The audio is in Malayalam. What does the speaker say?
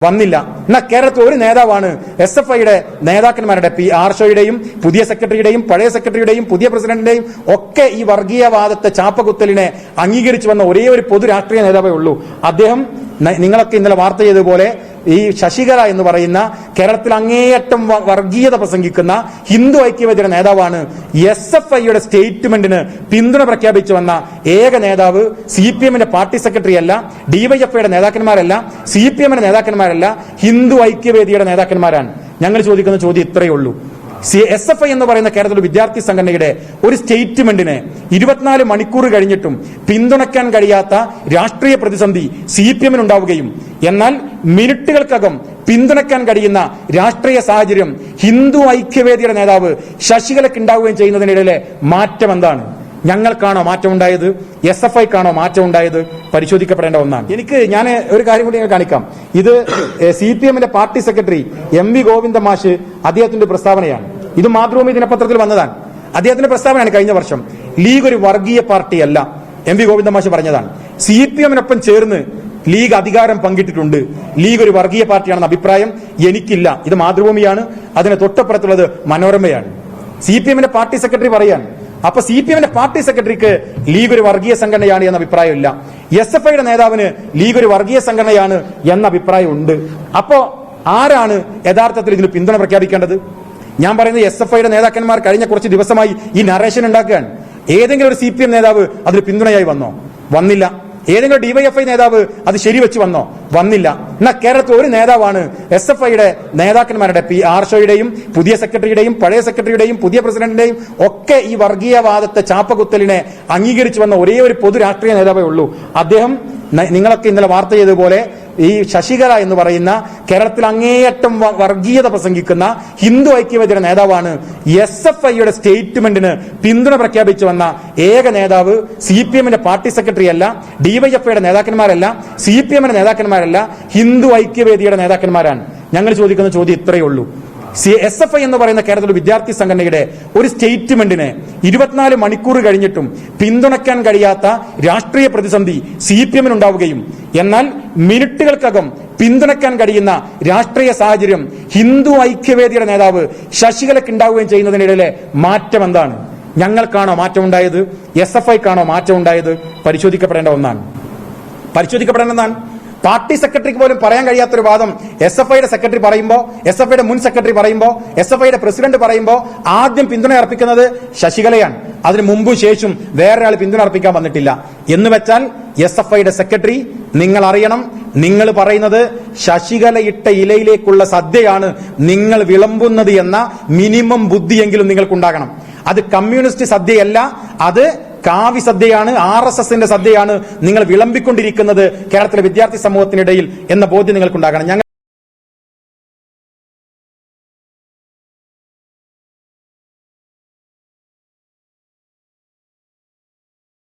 വന്നില്ല. എന്നാൽ കേരളത്തിൽ ഒരു നേതാവാണ് SFIയുടെ നേതാക്കന്മാരുടെ ആർഷോയുടെയും പുതിയ സെക്രട്ടറിയുടെയും പഴയ സെക്രട്ടറിയുടെയും പുതിയ പ്രസിഡന്റിന്റെയും ഒക്കെ ഈ വർഗീയവാദത്തെ ചാപ്പകുത്തലിനെ അംഗീകരിച്ചു വന്ന ഒരേ ഒരു പൊതു രാഷ്ട്രീയ നേതാവേ ഉള്ളൂ. അദ്ദേഹം നിങ്ങളൊക്കെ ഇന്നലെ വാർത്ത ചെയ്തതുപോലെ ഈ ശശികല എന്ന് പറയുന്ന കേരളത്തിൽ അങ്ങേയറ്റം വർഗീയത പ്രസംഗിക്കുന്ന ഹിന്ദു ഐക്യവേദിയുടെ നേതാവാണ്. SFIയുടെ സ്റ്റേറ്റ്മെന്റിന് പിന്തുണ പ്രഖ്യാപിച്ചു വന്ന ഏക നേതാവ് CPMന്റെ പാർട്ടി സെക്രട്ടറി അല്ല, DYFIയുടെ നേതാക്കന്മാരല്ല, CPMന്റെ നേതാക്കന്മാരല്ല, ഹിന്ദു ഐക്യവേദിയുടെ നേതാക്കന്മാരാണ്. ഞങ്ങൾ ചോദിക്കുന്ന ചോദ്യം ഇത്രയേ ഉള്ളൂ. SFI എന്ന് പറയുന്ന കേരളത്തിലെ വിദ്യാർത്ഥി സംഘടനയുടെ ഒരു സ്റ്റേറ്റ്മെന്റിനെ 24 മണിക്കൂർ കഴിഞ്ഞിട്ടും പിന്തുണയ്ക്കാൻ കഴിയാത്ത രാഷ്ട്രീയ പ്രതിസന്ധി CPMനുണ്ടാവുകയും എന്നാൽ മിനിറ്റുകൾക്കകം പിന്തുണയ്ക്കാൻ കഴിയുന്ന രാഷ്ട്രീയ സാഹചര്യം ഹിന്ദു ഐക്യവേദിയുടെ നേതാവ് ശശികലയ്ക്ക് ഉണ്ടാവുകയും ചെയ്യുന്നതിനിടയിലെ മാറ്റം എന്താണ്? ഞങ്ങൾക്കാണോ മാറ്റമുണ്ടായത്? SFIക്കാണോ മാറ്റമുണ്ടായത്? പരിശോധിക്കപ്പെടേണ്ട ഒന്നാണ്. ഞാൻ ഒരു കാര്യം കൂടി കാണിക്കാം. ഇത് CPMന്റെ പാർട്ടി സെക്രട്ടറി MV ഗോവിന്ദ മാഷ് അദ്ദേഹത്തിന്റെ പ്രസ്താവനയാണ്. ഇത് മാതൃഭൂമി ദിനപത്രത്തിൽ വന്നതാണ്. അദ്ദേഹത്തിന്റെ പ്രസ്താവനയാണ്. കഴിഞ്ഞ വർഷം ലീഗ് ഒരു വർഗീയ പാർട്ടിയല്ല MV ഗോവിന്ദ മാഷ് പറഞ്ഞതാണ്. CPMനൊപ്പം ചേർന്ന് ലീഗ് അധികാരം പങ്കിട്ടിട്ടുണ്ട്. ലീഗ് ഒരു വർഗീയ പാർട്ടിയാണെന്ന അഭിപ്രായം എനിക്കില്ല. ഇത് മാതൃഭൂമിയാണ്. അതിന് തൊട്ടപ്പുറത്തുള്ളത് മനോരമയാണ്. CPMന്റെ പാർട്ടി സെക്രട്ടറി പറയാണ്. അപ്പൊ CPMന്റെ പാർട്ടി സെക്രട്ടറിക്ക് ലീഗ് ഒരു വർഗീയ സംഘടനയാണ് എന്ന അഭിപ്രായമില്ല. SFIയുടെ നേതാവിന് ലീഗ് ഒരു വർഗീയ സംഘടനയാണ് എന്ന അഭിപ്രായമുണ്ട്. അപ്പോ ആരാണ് യഥാർത്ഥത്തിൽ ഇതിന് പിന്തുണ പ്രഖ്യാപിക്കേണ്ടത്? ഞാൻ പറയുന്നത് SFIയുടെ നേതാക്കന്മാർ കഴിഞ്ഞ കുറച്ച് ദിവസമായി ഈ നറേഷൻ ഉണ്ടാക്കുകയാണ്. ഏതെങ്കിലും ഒരു CPM നേതാവ് അതിന് പിന്തുണയായി വന്നോ? വന്നില്ല. ഏതെങ്കിലും DYFI നേതാവ് അത് ശരിവെച്ച് വന്നോ? വന്നില്ല. എന്നാൽ കേരളത്തിൽ ഒരു നേതാവാണ് SFIയുടെ നേതാക്കന്മാരുടെ ആർഷോയുടെയും പുതിയ സെക്രട്ടറിയുടെയും പഴയ സെക്രട്ടറിയുടെയും പുതിയ പ്രസിഡന്റിന്റെയും ഒക്കെ ഈ വർഗീയവാദത്തെ ചാപ്പകുത്തലിനെ അംഗീകരിച്ചു വന്ന ഒരേ ഒരു പൊതു രാഷ്ട്രീയ നേതാവേ ഉള്ളൂ. അദ്ദേഹം നിങ്ങളൊക്കെ ഇന്നലെ വാർത്ത ചെയ്തതുപോലെ ഈ ശശികല എന്ന് പറയുന്ന കേരളത്തിൽ അങ്ങേയറ്റം വർഗീയത പ്രസംഗിക്കുന്ന ഹിന്ദു ഐക്യവേദിയുടെ നേതാവാണ്. SFIയുടെ സ്റ്റേറ്റ്മെന്റിന് പിന്തുണ പ്രഖ്യാപിച്ചു വന്ന ഏക നേതാവ് CPMന്റെ പാർട്ടി സെക്രട്ടറി അല്ല, DYFIയുടെ നേതാക്കന്മാരല്ല, CPMന്റെ നേതാക്കന്മാരല്ല, ഹിന്ദു ഐക്യവേദിയുടെ നേതാക്കന്മാരാണ്. ഞങ്ങൾ ചോദിക്കുന്ന ചോദ്യം ഇത്രയേ ഉള്ളൂ. SFI എന്ന് പറയുന്ന കേരളത്തിലെ വിദ്യാർത്ഥി സംഘടനയുടെ ഒരു സ്റ്റേറ്റ്മെന്റിനെ 24 മണിക്കൂർ കഴിഞ്ഞിട്ടും പിന്തുണയ്ക്കാൻ കഴിയാത്ത രാഷ്ട്രീയ പ്രതിസന്ധി CPMനുണ്ടാവുകയും എന്നാൽ മിനിറ്റുകൾക്കകം പിന്തുണയ്ക്കാൻ കഴിയുന്ന രാഷ്ട്രീയ സാഹചര്യം ഹിന്ദു ഐക്യവേദിയുടെ നേതാവ് ശശികലയ്ക്ക് ഉണ്ടാവുകയും ചെയ്യുന്നതിനിടയിലെ മാറ്റം എന്താണ്? ഞങ്ങൾക്കാണോ മാറ്റമുണ്ടായത്? SFIക്കാണോ മാറ്റമുണ്ടായത്? പരിശോധിക്കപ്പെടേണ്ട ഒന്നാണ്. പാർട്ടി സെക്രട്ടറിക്ക് പോലും പറയാൻ കഴിയാത്തൊരു വാദം SFIയുടെ സെക്രട്ടറി പറയുമ്പോൾ, SFIയുടെ മുൻ സെക്രട്ടറി പറയുമ്പോൾ, SFIയുടെ പ്രസിഡന്റ് പറയുമ്പോൾ ആദ്യം പിന്തുണ അർപ്പിക്കുന്നത് ശശികലയാണ്. അതിന് മുമ്പും ശേഷം വേറൊരാൾ പിന്തുണ അർപ്പിക്കാൻ വന്നിട്ടില്ല. എന്ന് വെച്ചാൽ SFIയുടെ സെക്രട്ടറി, നിങ്ങൾ അറിയണം, നിങ്ങൾ പറയുന്നത് ശശികല ഇട്ട ഇലയിലേക്കുള്ള സദ്യയാണ് നിങ്ങൾ വിളമ്പുന്നത് എന്ന മിനിമം ബുദ്ധിയെങ്കിലും നിങ്ങൾക്കുണ്ടാകണം. അത് കമ്മ്യൂണിസ്റ്റ് സദ്യയല്ല, അത് കാവി സദ്യയാണ്, RSSന്റെ സദ്യയാണ് നിങ്ങൾ വിളമ്പിക്കൊണ്ടിരിക്കുന്നത് കേരളത്തിലെ വിദ്യാർത്ഥി സമൂഹത്തിനിടയിൽ എന്ന ബോധ്യം നിങ്ങൾക്കുണ്ടാകണം.